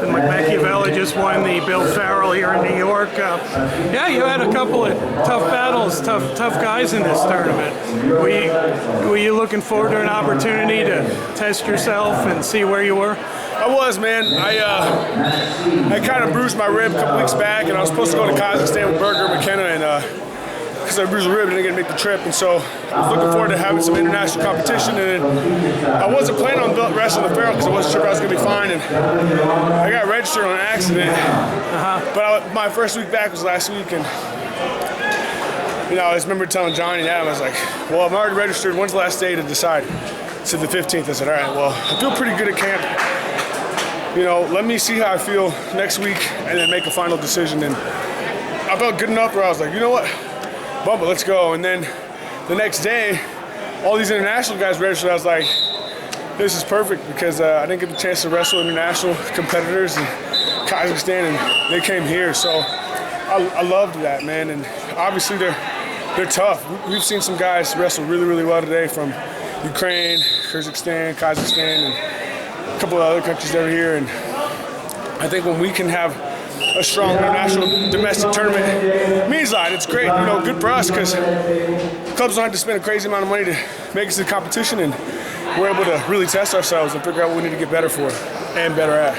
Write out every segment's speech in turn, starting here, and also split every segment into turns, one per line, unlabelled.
And Macchiavello just won the Bill Farrell here in New York. Yeah, you had a couple of tough battles, tough guys in this tournament. Were you looking forward to an opportunity to test yourself and see where you were?
I was, man. I kind of bruised my rib a couple weeks back, and I was supposed to go to Kazakhstan with Berger McKenna, and because I bruised the rib, I didn't get to make the trip, and so I was looking forward to having some international competition. And I wasn't planning on wrestling the Farrell because I wasn't sure if I was going to be fine, and I got registered on an accident. But my first week back was last week, and I just remember telling Johnny and Adam, I was like, well, I'm already registered. When's the last day to decide? He said the 15th. I said, all right, well, I feel pretty good at camp. Let me see how I feel next week and then make a final decision. And I felt good enough where I was like, you know what? Bump it, let's go. And then the next day, all these international guys registered. I was like, this is perfect because I didn't get the chance to wrestle international competitors in Kazakhstan, and they came here. So I loved that, man. And obviously they're tough. We've seen some guys wrestle really, really well today from Ukraine, Kazakhstan, and a couple of other countries over here. And I think when we can have a strong international domestic tournament, it means a lot. It's great, good for us because clubs don't have to spend a crazy amount of money to make us to the competition, and we're able to really test ourselves and figure out what we need to get better for and better at.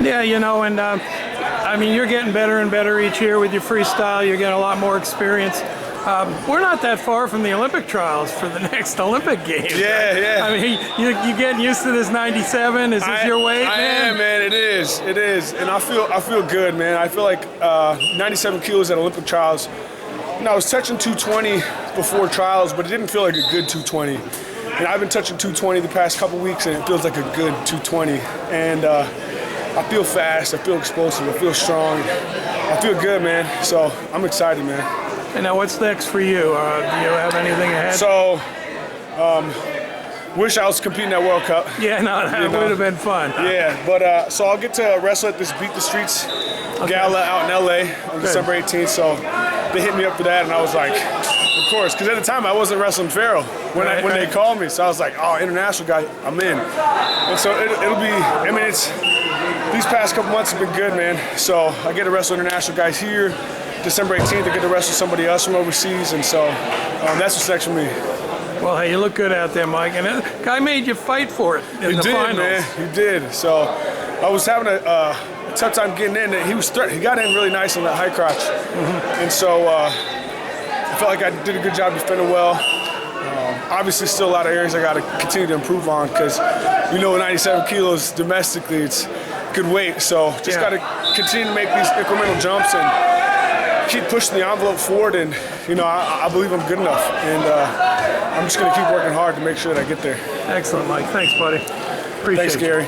Yeah, and I mean, you're getting better and better each year with your freestyle. You're getting a lot more experience. We're not that far from the Olympic trials for the next Olympic Games.
Yeah.
I mean, you getting used to this 97? Is this your weight, man?
I am, man. It is, and I feel good, man. I feel like 97 kilos at Olympic trials. I was touching 220 before trials, but it didn't feel like a good 220. And I've been touching 220 the past couple weeks, and it feels like a good 220. And I feel fast. I feel explosive. I feel strong. I feel good, man. So I'm excited, man.
And now what's next for you? Do you have anything ahead?
So, wish I was competing at World Cup.
Yeah, no, that would have been fun.
Yeah, but so I'll get to wrestle at this Beat the Streets gala out in LA on December 18th. So they hit me up for that, and I was like, of course, because at the time I wasn't wrestling Farrell when they called me. So I was like, oh, international guy, I'm in. And so it'll be, I mean, these past couple months have been good, man. So I get to wrestle international guys here. December 18th, I get to wrestle somebody else from overseas, and so that's what's next for me.
Well, hey, you look good out there, Mike, and the guy made you fight for it in the finals.
Man. He did. So I was having a tough time getting in. He got in really nice on that high crotch, and so I felt like I did a good job defending well. Obviously, still a lot of areas I got to continue to improve on because 97 kilos domestically, it's good weight. So just got to continue to make these incremental jumps and keep pushing the envelope forward, and I believe I'm good enough, and I'm just going to keep working hard to make sure that I get there.
Excellent, Mike. Thanks, buddy. Appreciate it.
Thanks, Gary.